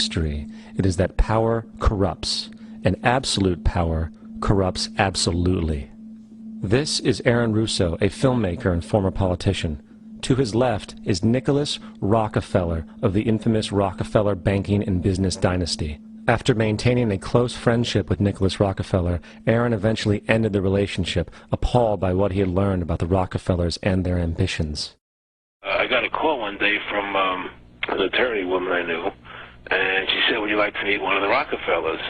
history, it is that power corrupts, and absolute power corrupts absolutely. This is Aaron Russo, a filmmaker and former politician. To his left is Nicholas Rockefeller of the infamous Rockefeller banking and business dynasty. After maintaining a close friendship with Nicholas Rockefeller, Aaron eventually ended the relationship, appalled by what he had learned about the Rockefellers and their ambitions. I got a call one day from an attorney woman I knew, and she said, "Would you like to meet one of the Rockefellers?"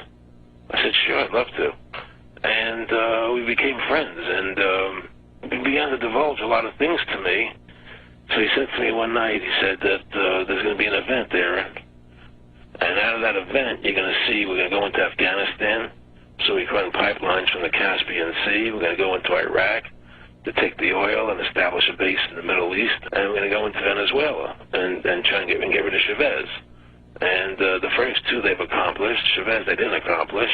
I said, "Sure, I'd love to." And we became friends, and he began to divulge a lot of things to me. So he said to me one night, he said that there's going to be an event there, and out of that event, you're going to see we're going to go into Afghanistan, so we can run pipelines from the Caspian Sea. We're going to go into Iraq to take the oil and establish a base in the Middle East, and we're going to go into Venezuela and try and get rid of Chavez. And the first two they've accomplished. Chavez they didn't accomplish.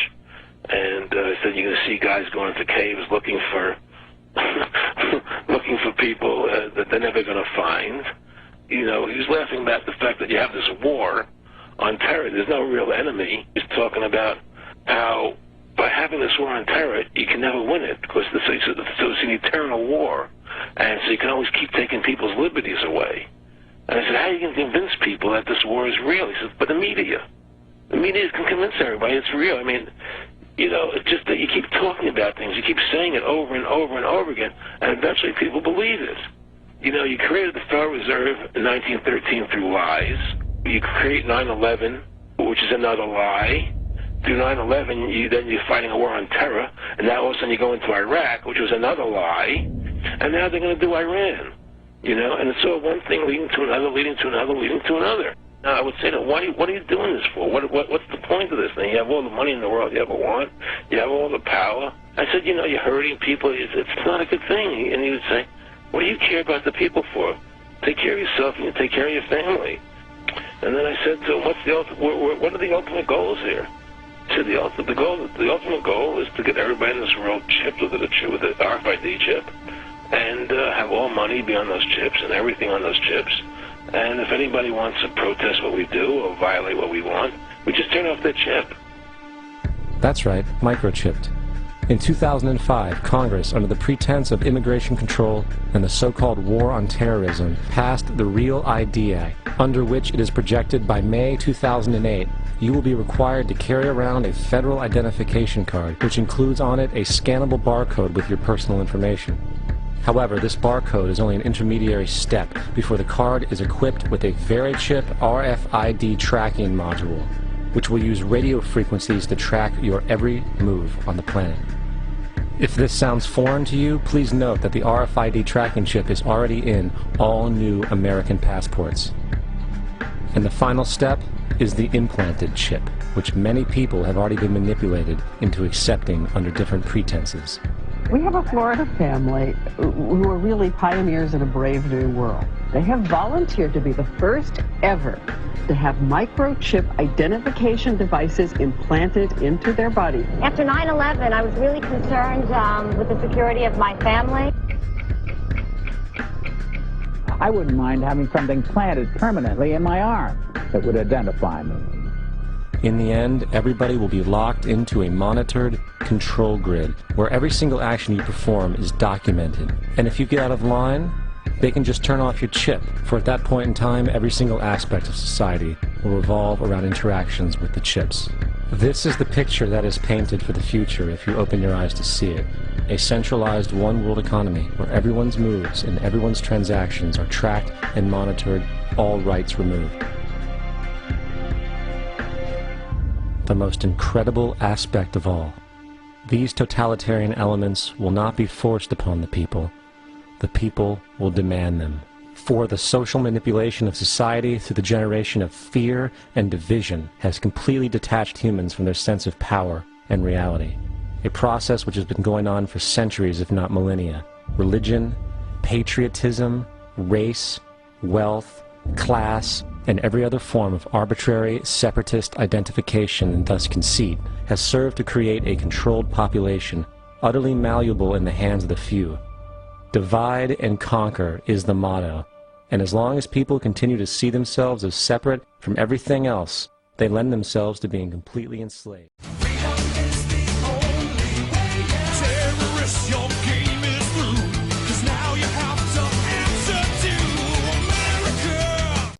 And he said you're going to see guys going into caves looking for looking for people that they're never going to find. You know, he was laughing at the fact that you have this war on terror. There's no real enemy. He's talking about how by having this war on terror, you can never win it because it's an eternal war. And so you can always keep taking people's liberties away. And I said, how are you going to convince people that this war is real? He said, but the media. The media can convince everybody it's real. I mean, you know, it's just that you keep talking about things. You keep saying it over and over and over again, and eventually people believe it. You know, you created the Federal Reserve in 1913 through lies. You create 9/11, which is another lie. Through 9/11, then you're fighting a war on terror, and now all of a sudden you go into Iraq, which was another lie, and now they're going to do Iran. You know, and it's all one thing leading to another, leading to another, leading to another. Now, I would say that, what are you doing this for? What's the point of this thing? You have all the money in the world you ever want. You have all the power. I said, you know, you're hurting people. It's not a good thing. And he would say, what do you care about the people for? Take care of yourself and you take care of your family. And then I said to him, what are the ultimate goals here? He said, the ultimate goal is to get everybody in this world chipped with the RFID chip and have all money be on those chips and everything on those chips. And if anybody wants to protest what we do or violate what we want, we just turn off their chip. That's right, microchipped. In 2005, Congress, under the pretense of immigration control and the so-called war on terrorism, passed the REAL ID Act, under which it is projected by May 2008, you will be required to carry around a federal identification card, which includes on it a scannable barcode with your personal information. However, this barcode is only an intermediary step before the card is equipped with a VeriChip RFID tracking module, which will use radio frequencies to track your every move on the planet. If this sounds foreign to you, please note that the RFID tracking chip is already in all new American passports. And the final step is the implanted chip, which many people have already been manipulated into accepting under different pretenses. We have a Florida family who are really pioneers in a brave new world. They have volunteered to be the first ever to have microchip identification devices implanted into their body. After 9/11, I was really concerned with the security of my family. I wouldn't mind having something planted permanently in my arm that would identify me. In the end, everybody will be locked into a monitored control grid where every single action you perform is documented. And if you get out of line, they can just turn off your chip, for at that point in time, every single aspect of society will revolve around interactions with the chips. This is the picture that is painted for the future if you open your eyes to see it. A centralized one-world economy where everyone's moves and everyone's transactions are tracked and monitored, all rights removed. The most incredible aspect of all. These totalitarian elements will not be forced upon the people. The people will demand them. For the social manipulation of society through the generation of fear and division has completely detached humans from their sense of power and reality. A process which has been going on for centuries, if not millennia. Religion, patriotism, race, wealth, class, and every other form of arbitrary, separatist identification and thus conceit has served to create a controlled population, utterly malleable in the hands of the few. Divide and conquer is the motto, and as long as people continue to see themselves as separate from everything else, they lend themselves to being completely enslaved. Freedom is the only way, yeah. Terrorist